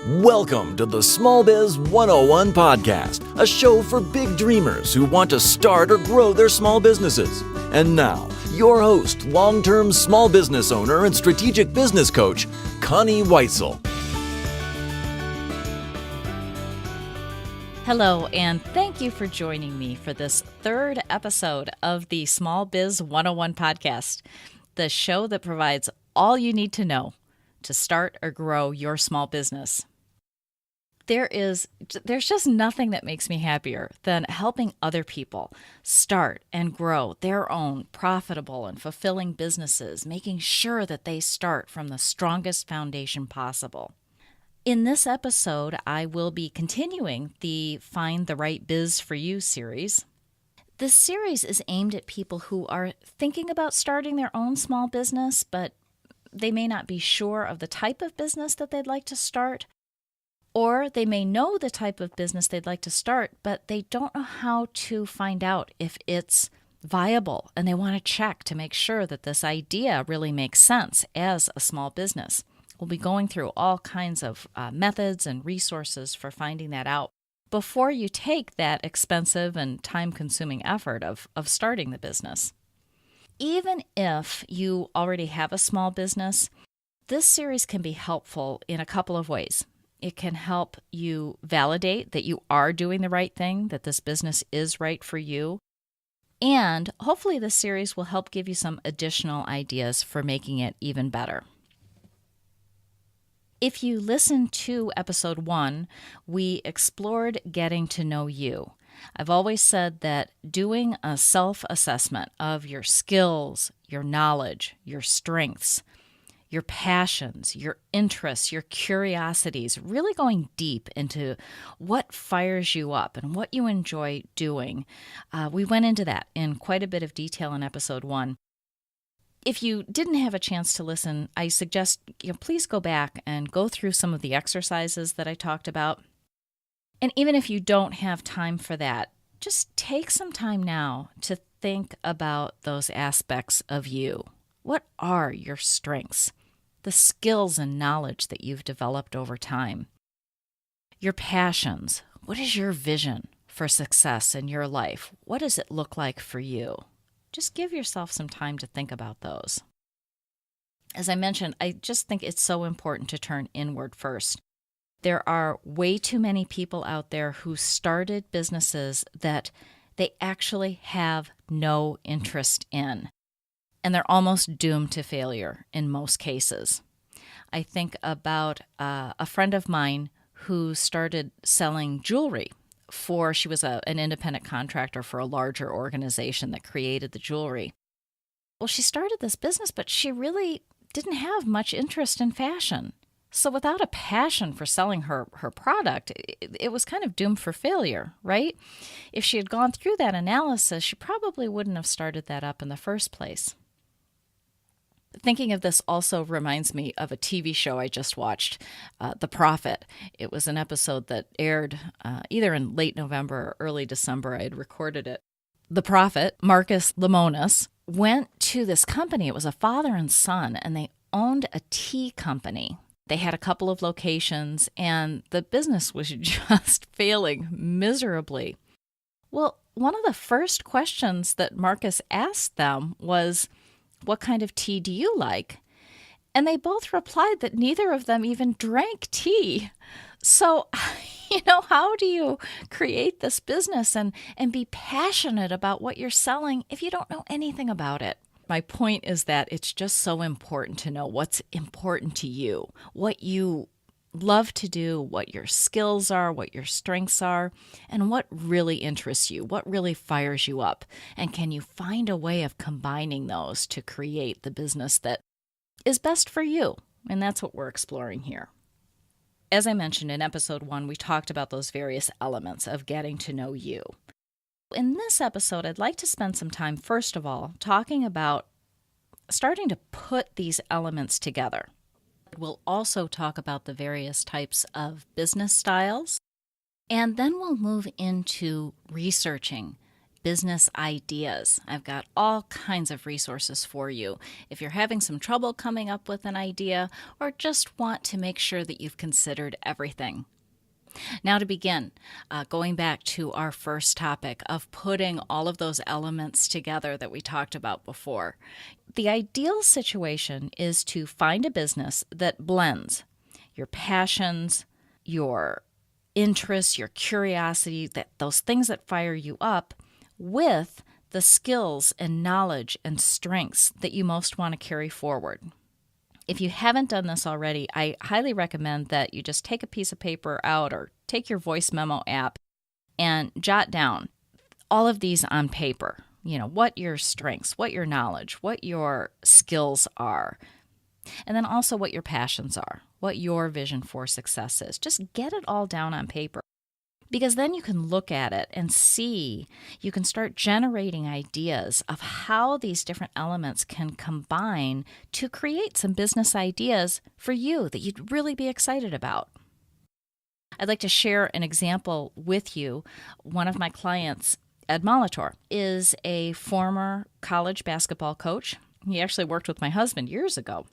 Welcome to the Small Biz 101 podcast, a show for big dreamers who want to start or grow their small businesses. And now, your host, long-term small business owner and strategic business coach, Connie Weitzel. Hello, and thank you for joining me for this third episode of the Small Biz 101 podcast, the show that provides all you need to know to start or grow your small business. There's just nothing that makes me happier than helping other people start and grow their own profitable and fulfilling businesses, making sure that they start from the strongest foundation possible. In this episode, I will be continuing the Find the Right Biz for You series. This series is aimed at people who are thinking about starting their own small business, but they may not be sure of the type of business that they'd like to start. Or they may know the type of business they'd like to start, but they don't know how to find out if it's viable, and they want to check to make sure that this idea really makes sense as a small business. We'll be going through all kinds of methods and resources for finding that out before you take that expensive and time-consuming effort of starting the business. Even if you already have a small business, this series can be helpful in a couple of ways. It can help you validate that you are doing the right thing, that this business is right for you. And hopefully this series will help give you some additional ideas for making it even better. If you listen to episode 1, we explored getting to know you. I've always said that doing a self-assessment of your skills, your knowledge, your strengths, your passions, your interests, your curiosities, really going deep into what fires you up and what you enjoy doing. We went into that in quite a bit of detail in episode 1. If you didn't have a chance to listen, I suggest please go back and go through some of the exercises that I talked about. And even if you don't have time for that, just take some time now to think about those aspects of you. What are your strengths? The skills and knowledge that you've developed over time. Your passions. What is your vision for success in your life? What does it look like for you? Just give yourself some time to think about those. As I mentioned, I just think it's so important to turn inward first. There are way too many people out there who started businesses that they actually have no interest in, and they're almost doomed to failure in most cases. I think about a friend of mine who started selling jewelry she was an independent contractor for a larger organization that created the jewelry. Well, she started this business, but she really didn't have much interest in fashion. So without a passion for selling her product, it was kind of doomed for failure, right? If she had gone through that analysis, she probably wouldn't have started that up in the first place. Thinking of this also reminds me of a TV show I just watched, The Prophet. It was an episode that aired either in late November or early December. I had recorded it. The Prophet, Marcus Lemonis, went to this company. It was a father and son, and they owned a tea company. They had a couple of locations, and the business was just failing miserably. Well, one of the first questions that Marcus asked them was, "What kind of tea do you like?" And they both replied that neither of them even drank tea. So, how do you create this business and be passionate about what you're selling if you don't know anything about it? My point is that it's just so important to know what's important to you, what you love to do, what your skills are, what your strengths are, and what really interests you, what really fires you up. And can you find a way of combining those to create the business that is best for you? And that's what we're exploring here. As I mentioned in episode 1, we talked about those various elements of getting to know you. In this episode, I'd like to spend some time, first of all, talking about starting to put these elements together. We'll also talk about the various types of business styles, and then we'll move into researching business ideas. I've got all kinds of resources for you if you're having some trouble coming up with an idea or just want to make sure that you've considered everything. Now to begin, going back to our first topic of putting all of those elements together that we talked about before. The ideal situation is to find a business that blends your passions, your interests, your curiosity, those things that fire you up, with the skills and knowledge and strengths that you most want to carry forward. If you haven't done this already, I highly recommend that you just take a piece of paper out or take your voice memo app and jot down all of these on paper. You know, what your strengths, what your knowledge, what your skills are, and then also what your passions are, what your vision for success is. Just get it all down on paper, because then you can look at it and see, you can start generating ideas of how these different elements can combine to create some business ideas for you that you'd really be excited about. I'd like to share an example with you. One of my clients, Ed Molitor, is a former college basketball coach. He actually worked with my husband years ago.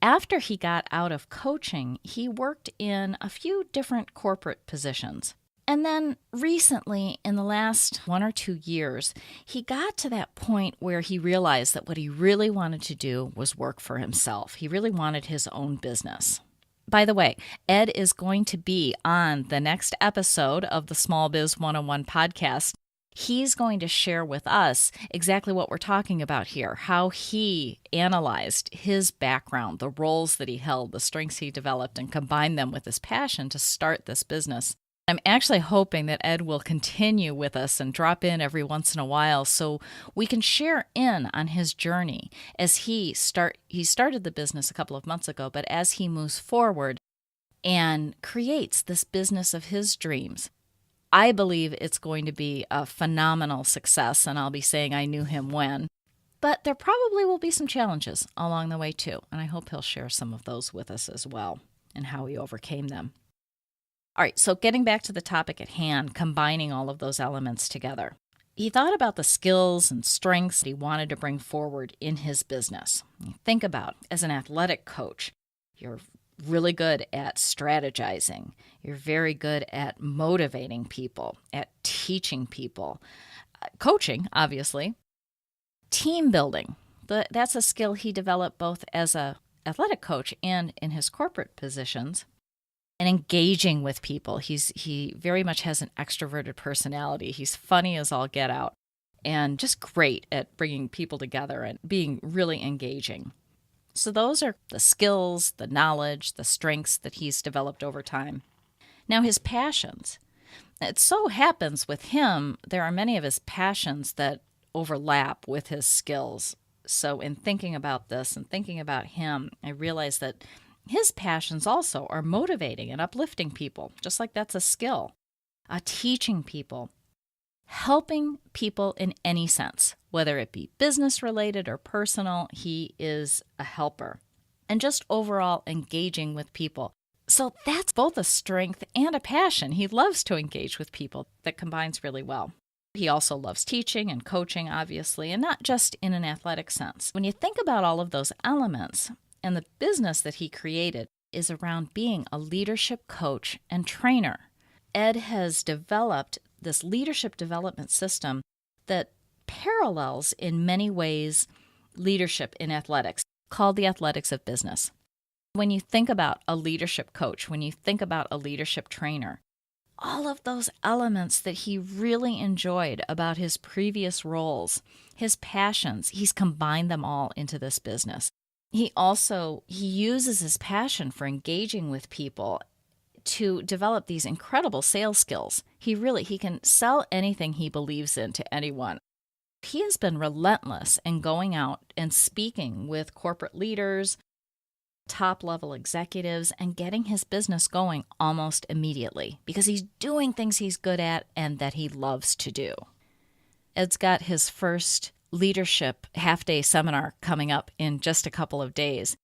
After he got out of coaching, he worked in a few different corporate positions. And then recently, in the last 1 or 2 years, he got to that point where he realized that what he really wanted to do was work for himself. He really wanted his own business. By the way, Ed is going to be on the next episode of the Small Biz 101 podcast. He's going to share with us exactly what we're talking about here, how he analyzed his background, the roles that he held, the strengths he developed, and combined them with his passion to start this business. I'm actually hoping that Ed will continue with us and drop in every once in a while so we can share in on his journey as he started the business a couple of months ago, but as he moves forward and creates this business of his dreams. I believe it's going to be a phenomenal success, and I'll be saying I knew him when. But there probably will be some challenges along the way too, and I hope he'll share some of those with us as well and how he overcame them. All right, so getting back to the topic at hand, combining all of those elements together. He thought about the skills and strengths he wanted to bring forward in his business. Think about, as an athletic coach, you're really good at strategizing. You're very good at motivating people, at teaching people, coaching, obviously, team building. That's a skill he developed both as an athletic coach and in his corporate positions. And engaging with people. He very much has an extroverted personality. He's funny as all get out and just great at bringing people together and being really engaging. So those are the skills, the knowledge, the strengths that he's developed over time. Now his passions. It so happens with him, there are many of his passions that overlap with his skills. So in thinking about this and thinking about him, I realized that his passions also are motivating and uplifting people, just like that's a skill. Teaching people, helping people in any sense, whether it be business related or personal, he is a helper. And just overall engaging with people. So that's both a strength and a passion. He loves to engage with people. That combines really well. He also loves teaching and coaching, obviously, and not just in an athletic sense. When you think about all of those elements, and the business that he created is around being a leadership coach and trainer. Ed has developed this leadership development system that parallels in many ways leadership in athletics, called the athletics of business. When you think about a leadership coach, when you think about a leadership trainer, all of those elements that he really enjoyed about his previous roles, his passions, he's combined them all into this business. He uses his passion for engaging with people to develop these incredible sales skills. He can sell anything he believes in to anyone. He has been relentless in going out and speaking with corporate leaders, top-level executives, and getting his business going almost immediately because he's doing things he's good at and that he loves to do. Ed's got his first leadership half-day seminar coming up in just a couple of days.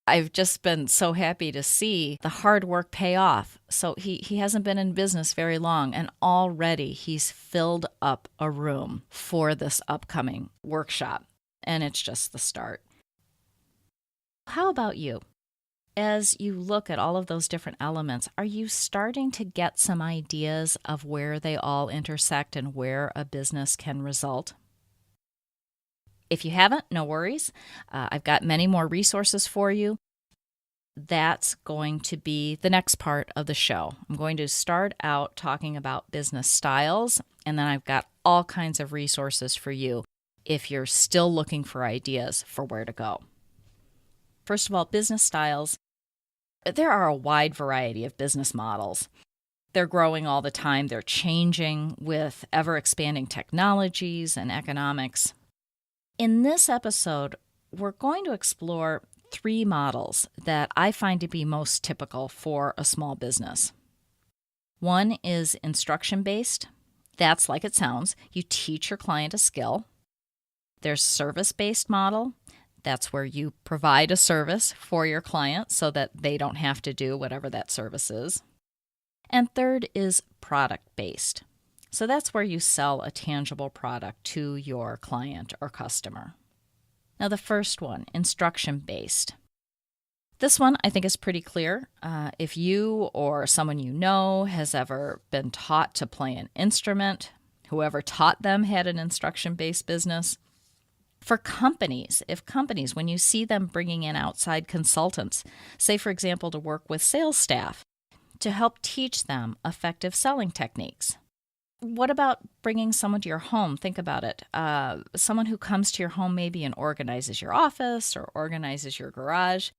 I've just been so happy to see the hard work pay off. So he hasn't been in business very long, and already he's filled up a room for this upcoming workshop. And it's just the start. How about you? As you look at all of those different elements, are you starting to get some ideas of where they all intersect and where a business can result? If you haven't, no worries. I've got many more resources for you. That's going to be the next part of the show. I'm going to start out talking about business styles, and then I've got all kinds of resources for you if you're still looking for ideas for where to go. First of all, business styles. There are a wide variety of business models. They're growing all the time. They're changing with ever-expanding technologies and economics. In this episode, we're going to explore 3 models that I find to be most typical for a small business. One is instruction-based. That's like it sounds. You teach your client a skill. There's service-based model. That's where you provide a service for your client so that they don't have to do whatever that service is. And third is product-based. So that's where you sell a tangible product to your client or customer. Now the first one, instruction-based. This one I think is pretty clear. If you or someone you know has ever been taught to play an instrument, whoever taught them had an instruction-based business. For companies, when you see them bringing in outside consultants, say for example to work with sales staff, to help teach them effective selling techniques. What about bringing someone to your home? Think about it. Someone who comes to your home maybe and organizes your office or organizes your garage,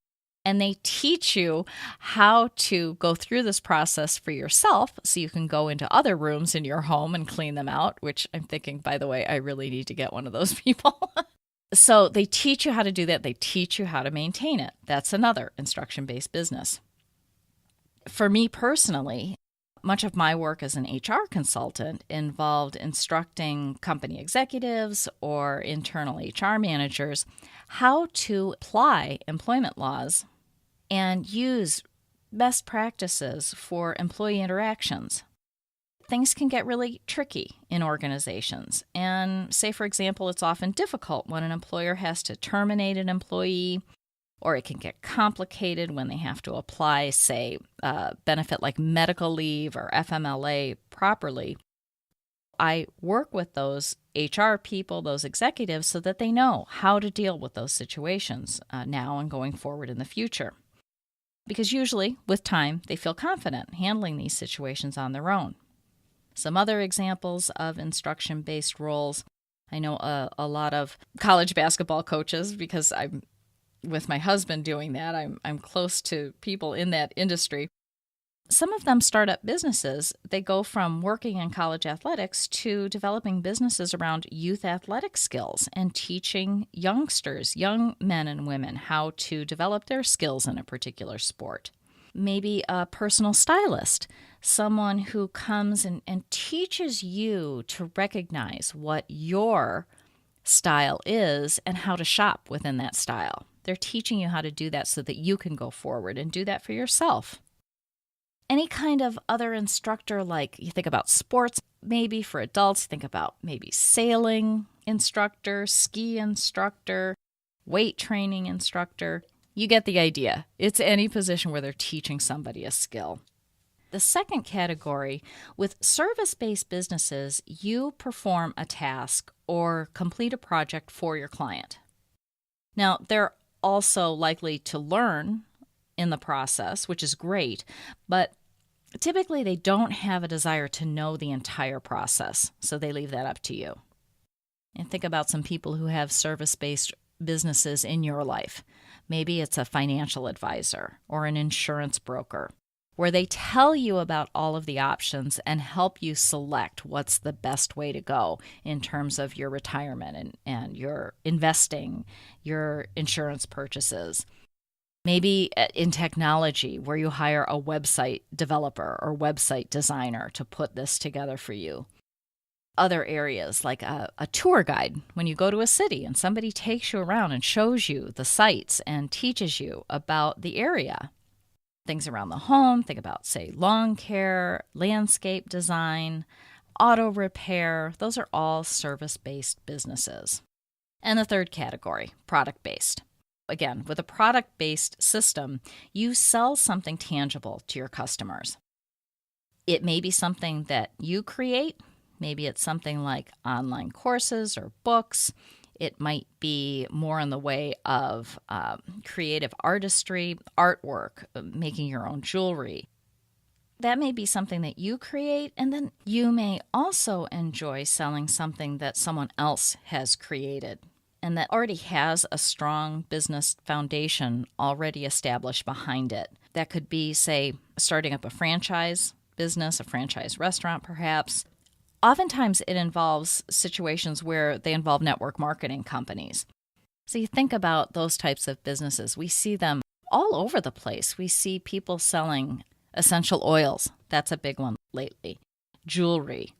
and they teach you how to go through this process for yourself so you can go into other rooms in your home and clean them out, which I'm thinking, by the way, I really need to get one of those people. So they teach you how to do that. They teach you how to maintain it. That's another instruction-based business. For me personally, much of my work as an HR consultant involved instructing company executives or internal HR managers how to apply employment laws and use best practices for employee interactions. Things can get really tricky in organizations. And say, for example, it's often difficult when an employer has to terminate an employee, or it can get complicated when they have to apply, say, a benefit like medical leave or FMLA properly. I work with those HR people, those executives, so that they know how to deal with those situations now and going forward in the future. Because usually, with time, they feel confident handling these situations on their own. Some other examples of instruction-based roles. I know a lot of college basketball coaches, because I'm with my husband doing that. I'm close to people in that industry. Some of them start up businesses. They go from working in college athletics to developing businesses around youth athletic skills and teaching youngsters, young men and women, how to develop their skills in a particular sport. Maybe a personal stylist, someone who comes and teaches you to recognize what your style is and how to shop within that style. They're teaching you how to do that so that you can go forward and do that for yourself. Any kind of other instructor, like you think about sports, maybe for adults, think about maybe sailing instructor, ski instructor, weight training instructor. You get the idea. It's any position where they're teaching somebody a skill. The second category, with service-based businesses, you perform a task or complete a project for your client. Now, they're also likely to learn in the process, which is great, but typically they don't have a desire to know the entire process, so they leave that up to you. And think about some people who have service-based businesses in your life. Maybe it's a financial advisor or an insurance broker, where they tell you about all of the options and help you select what's the best way to go in terms of your retirement and your investing, your insurance purchases. Maybe in technology, where you hire a website developer or website designer to put this together for you. Other areas like a tour guide when you go to a city and somebody takes you around and shows you the sights and teaches you about the area. Things around the home, think about, say, lawn care, landscape design, auto repair. Those are all service-based businesses. And the third category, product-based. Again, with a product-based system, you sell something tangible to your customers. It may be something that you create. Maybe it's something like online courses or books. It might be more in the way of creative artistry, artwork, making your own jewelry. That may be something that you create, and then you may also enjoy selling something that someone else has created and that already has a strong business foundation already established behind it. That could be, say, starting up a franchise business, a franchise restaurant perhaps. Oftentimes it involves situations where they involve network marketing companies. So you think about those types of businesses. We see them all over the place. We see people selling essential oils. That's a big one lately. Jewelry,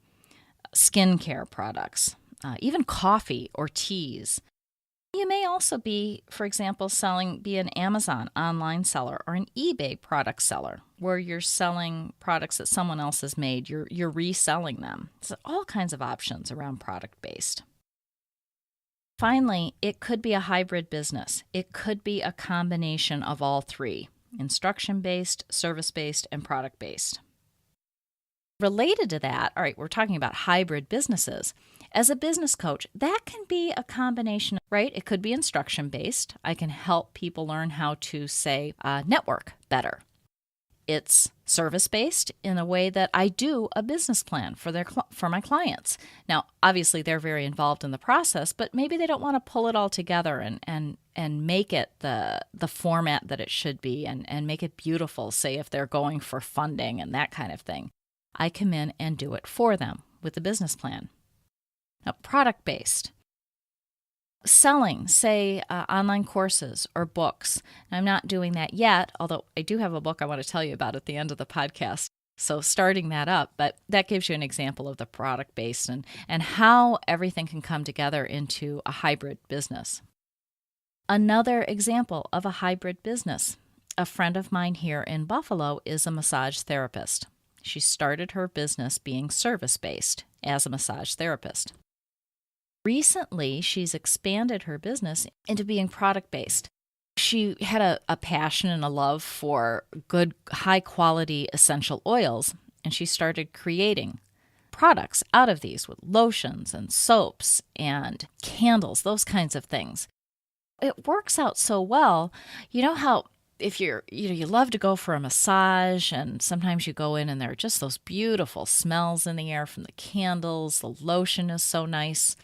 skincare products, even coffee or teas. You may also be, for example, be an Amazon online seller or an eBay product seller where you're selling products that someone else has made. You're reselling them. So all kinds of options around product-based. Finally, it could be a hybrid business. It could be a combination of all three: instruction-based, service-based, and product-based. Related to that, all right, we're talking about hybrid businesses. As a business coach, that can be a combination, right? It could be instruction-based. I can help people learn how to, say, network better. It's service-based in a way that I do a business plan for my clients. Now, obviously, they're very involved in the process, but maybe they don't want to pull it all together and make it the format that it should be and make it beautiful, say, if they're going for funding and that kind of thing. I come in and do it for them with the business plan. Now, product-based. Selling, say, online courses or books. I'm not doing that yet, although I do have a book I want to tell you about at the end of the podcast. So starting that up, but that gives you an example of the product-based and how everything can come together into a hybrid business. Another example of a hybrid business. A friend of mine here in Buffalo is a massage therapist. She started her business being service-based as a massage therapist. Recently, she's expanded her business into being product-based. She had a passion and a love for good, high-quality essential oils, and she started creating products out of these with lotions and soaps and candles, those kinds of things. It works out so well. You know how if you love to go for a massage, and sometimes you go in and there are just those beautiful smells in the air from the candles, the lotion is so nice.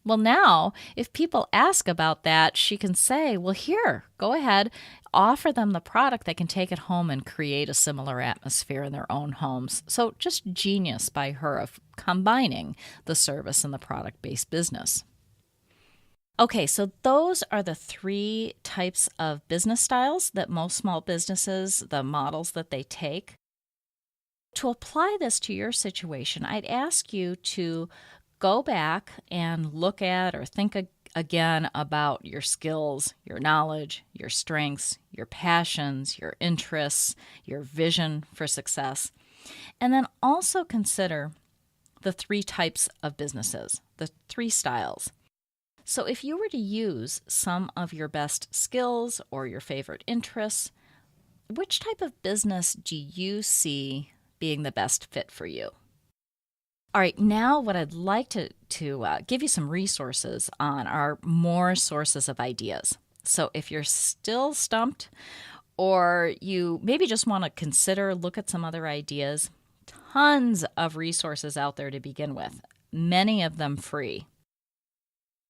Well, now, if people ask about that, she can say, well, here, go ahead, offer them the product. They can take it home and create a similar atmosphere in their own homes. So just genius by her of combining the service and the product-based business. Okay, so those are the three types of business styles that most small businesses, the models that they take. To apply this to your situation, I'd ask you to go back and look at or think again about your skills, your knowledge, your strengths, your passions, your interests, your vision for success. And then also consider the three types of businesses, the three styles. So if you were to use some of your best skills or your favorite interests, which type of business do you see being the best fit for you? All right, now what I'd like to give you some resources on are more sources of ideas. So if you're still stumped or you maybe just want to look at some other ideas, tons of resources out there to begin with, many of them free.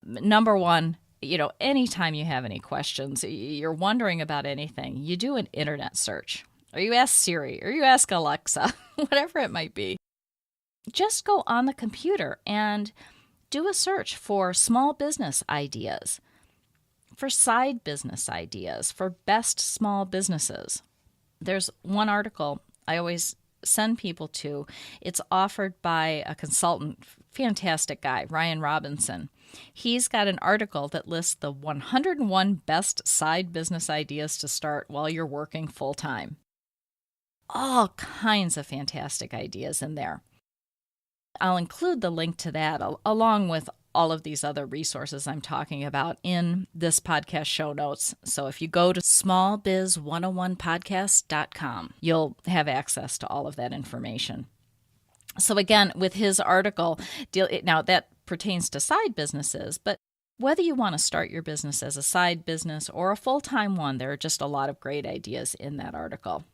Number one, anytime you have any questions, you're wondering about anything, you do an internet search, or you ask Siri, or you ask Alexa, whatever it might be. Just go on the computer and do a search for small business ideas, for side business ideas, for best small businesses. There's one article I always send people to. It's offered by a consultant, fantastic guy, Ryan Robinson. He's got an article that lists the 101 best side business ideas to start while you're working full-time. All kinds of fantastic ideas in there. I'll include the link to that along with all of these other resources I'm talking about in this podcast show notes. So if you go to smallbiz101podcast.com, you'll have access to all of that information. So again, with his article, now that pertains to side businesses, but whether you want to start your business as a side business or a full-time one, there are just a lot of great ideas in that article.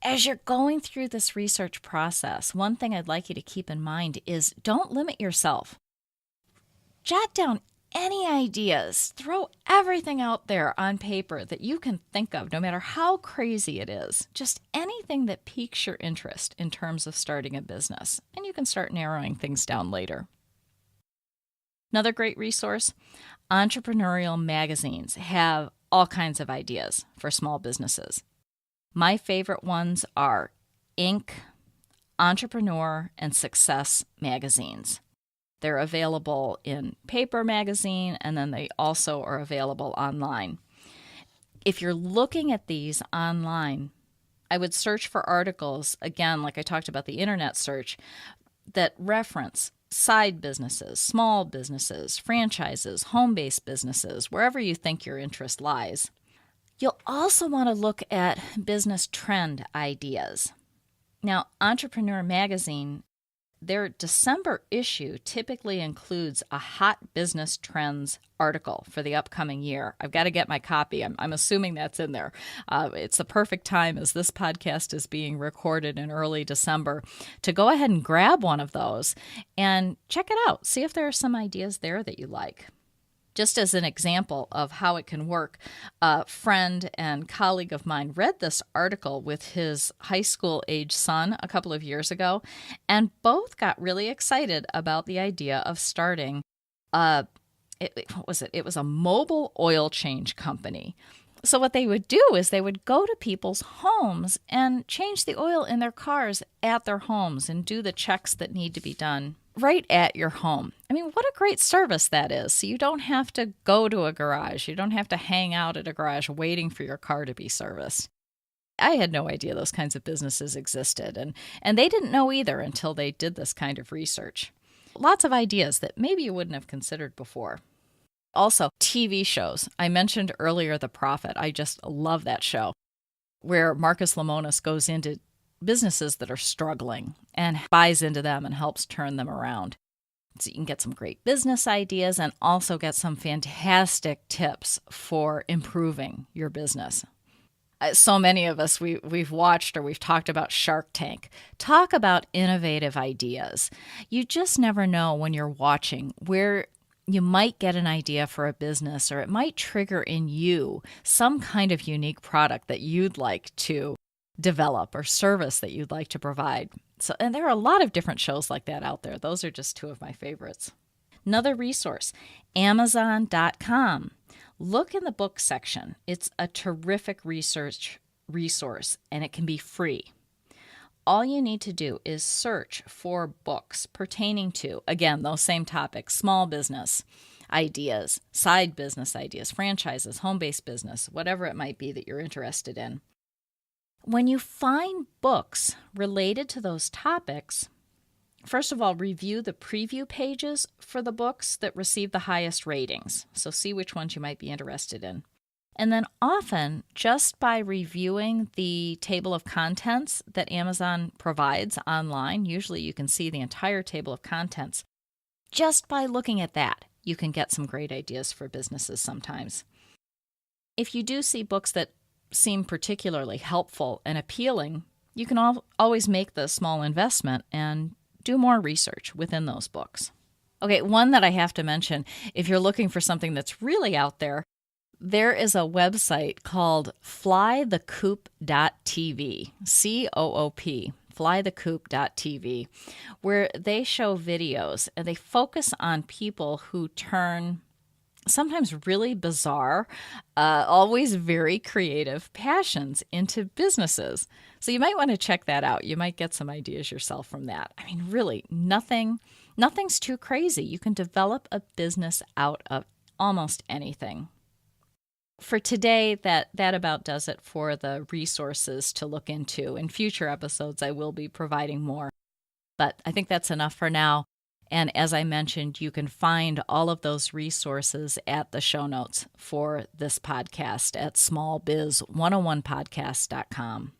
As you're going through this research process, one thing I'd like you to keep in mind is don't limit yourself. Jot down any ideas. Throw everything out there on paper that you can think of, no matter how crazy it is. Just anything that piques your interest in terms of starting a business. And you can start narrowing things down later. Another great resource, entrepreneurial magazines have all kinds of ideas for small businesses. My favorite ones are Inc., Entrepreneur, and Success magazines. They're available in paper magazine, and then they also are available online. If you're looking at these online, I would search for articles, again, like I talked about the internet search, that reference side businesses, small businesses, franchises, home-based businesses, wherever you think your interest lies. You'll also want to look at business trend ideas. Now, Entrepreneur Magazine, their December issue typically includes a hot business trends article for the upcoming year. I've got to get my copy. I'm assuming that's in there. It's the perfect time as this podcast is being recorded in early December to go ahead and grab one of those and check it out. See if there are some ideas there that you like. Just as an example of how it can work, a friend and colleague of mine read this article with his high school age son a couple of years ago, and both got really excited about the idea of starting it was a mobile oil change company. So what they would do is they would go to people's homes and change the oil in their cars at their homes and do the checks that need to be done right at your home. I mean, what a great service that is. So you don't have to go to a garage. You don't have to hang out at a garage waiting for your car to be serviced. I had no idea those kinds of businesses existed, and they didn't know either until they did this kind of research. Lots of ideas that maybe you wouldn't have considered before. Also, TV shows. I mentioned earlier The Prophet. I just love that show, where Marcus Lemonis goes into businesses that are struggling and buys into them and helps turn them around. So you can get some great business ideas and also get some fantastic tips for improving your business. So many of us, we've watched or we've talked about Shark Tank. Talk about innovative ideas. You just never know when you're watching where you might get an idea for a business, or it might trigger in you some kind of unique product that you'd like to develop or service that you'd like to provide. So, and there are a lot of different shows like that out there. Those are just two of my favorites. Another resource, Amazon.com. Look in the book section. It's a terrific research resource, and it can be free. All you need to do is search for books pertaining to, again, those same topics, small business ideas, side business ideas, franchises, home-based business, whatever it might be that you're interested in. When you find books related to those topics, first of all, review the preview pages for the books that receive the highest ratings. So see which ones you might be interested in. And then often, just by reviewing the table of contents that Amazon provides online, usually you can see the entire table of contents. Just by looking at that, you can get some great ideas for businesses sometimes. If you do see books that seem particularly helpful and appealing, you can always make the small investment and do more research within those books. Okay, one that I have to mention, if you're looking for something that's really out there, there is a website called flythecoop.tv, C-O-O-P, flythecoop.tv, where they show videos and they focus on people who turn sometimes really bizarre, always very creative passions into businesses. So you might want to check that out. You might get some ideas yourself from that. I mean, really, nothing's too crazy. You can develop a business out of almost anything. For today, that about does it for the resources to look into. In future episodes, I will be providing more, but I think that's enough for now. And as I mentioned, you can find all of those resources at the show notes for this podcast at smallbiz101podcast.com.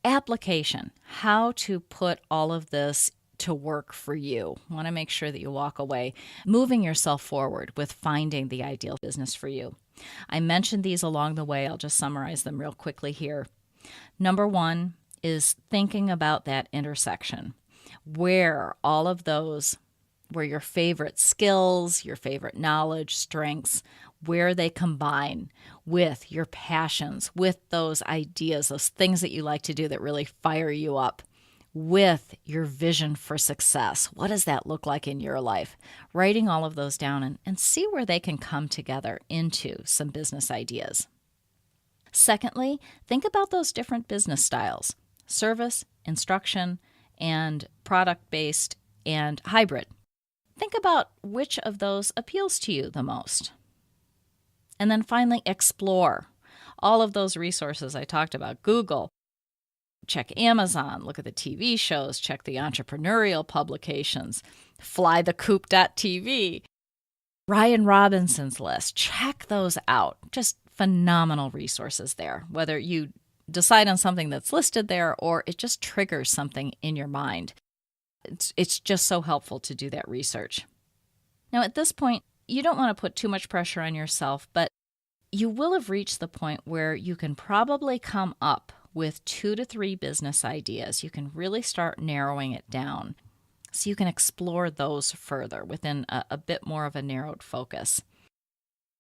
Application, how to put all of this to work for you. I want to make sure that you walk away moving yourself forward with finding the ideal business for you. I mentioned these along the way. I'll just summarize them real quickly here. Number one is thinking about that intersection where all of those, where your favorite skills, your favorite knowledge, strengths, where they combine with your passions, with those ideas, those things that you like to do that really fire you up, with your vision for success. What does that look like in your life? Writing all of those down and see where they can come together into some business ideas. Secondly, think about those different business styles: service, instruction, and product-based and hybrid. Think about which of those appeals to you the most. And then finally, explore all of those resources I talked about. Google, check Amazon, look at the TV shows, check the entrepreneurial publications, flythecoop.tv, Ryan Robinson's list. Check those out. Just phenomenal resources there, whether you decide on something that's listed there or it just triggers something in your mind. It's just so helpful to do that research. Now, at this point, you don't want to put too much pressure on yourself, but you will have reached the point where you can probably come up with 2 to 3 business ideas. You can really start narrowing it down so you can explore those further within a bit more of a narrowed focus.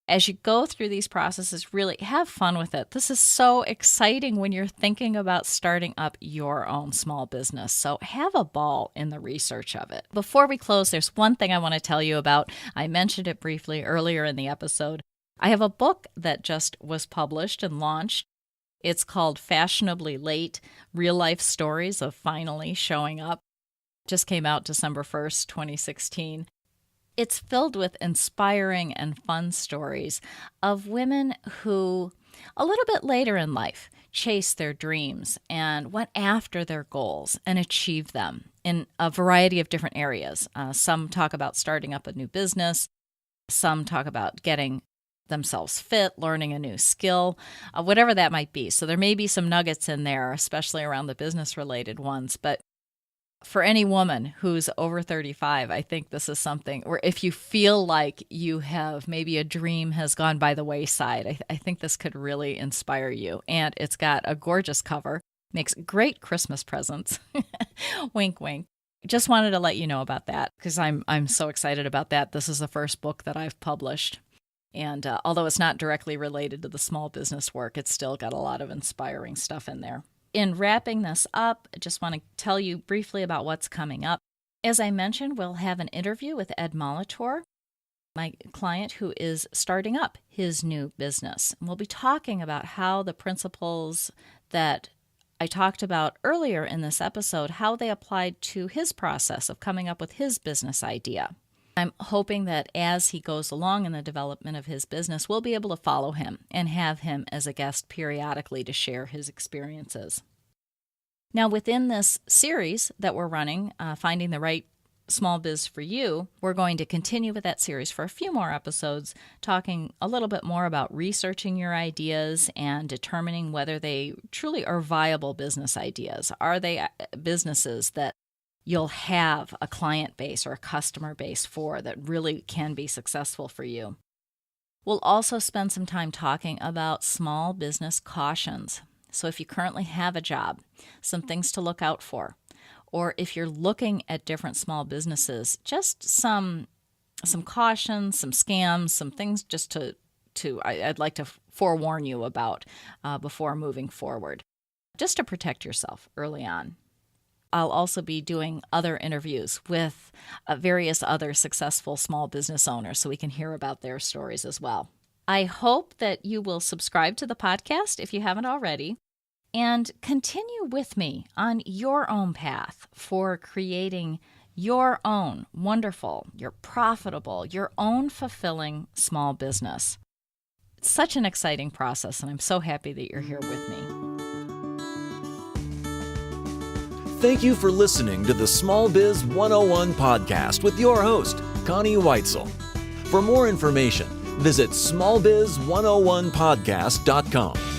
As you go through these processes, really have fun with it. This is so exciting when you're thinking about starting up your own small business. So have a ball in the research of it. Before we close, there's one thing I want to tell you about. I mentioned it briefly earlier in the episode. I have a book that just was published and launched. It's called Fashionably Late: Real Life Stories of Finally Showing Up. Just came out December 1st, 2016. It's filled with inspiring and fun stories of women who, a little bit later in life, chased their dreams and went after their goals and achieved them in a variety of different areas. Some talk about starting up a new business. Some talk about getting themselves fit, learning a new skill, whatever that might be. So there may be some nuggets in there, especially around the business-related ones. But for any woman who's over 35, I think this is something where if you feel like you have maybe a dream has gone by the wayside, I think this could really inspire you. And it's got a gorgeous cover, makes great Christmas presents. Wink, wink. Just wanted to let you know about that because I'm so excited about that. This is the first book that I've published. And although it's not directly related to the small business work, it's still got a lot of inspiring stuff in there. In wrapping this up, I just want to tell you briefly about what's coming up. As I mentioned, we'll have an interview with Ed Molitor, my client who is starting up his new business. And we'll be talking about how the principles that I talked about earlier in this episode, how they applied to his process of coming up with his business idea. I'm hoping that as he goes along in the development of his business, we'll be able to follow him and have him as a guest periodically to share his experiences. Now, within this series that we're running, Finding the Right Small Biz for You, we're going to continue with that series for a few more episodes, talking a little bit more about researching your ideas and determining whether they truly are viable business ideas. Are they businesses that you'll have a client base or a customer base for that really can be successful for you? We'll also spend some time talking about small business cautions. So if you currently have a job, some things to look out for. Or if you're looking at different small businesses, just some cautions, some scams, some things just I'd like to forewarn you about before moving forward, just to protect yourself early on. I'll also be doing other interviews with various other successful small business owners so we can hear about their stories as well. I hope that you will subscribe to the podcast if you haven't already, and continue with me on your own path for creating your own wonderful, your profitable, your own fulfilling small business. It's such an exciting process, and I'm so happy that you're here with me. Thank you for listening to the Small Biz 101 podcast with your host, Connie Weitzel. For more information, visit smallbiz101podcast.com.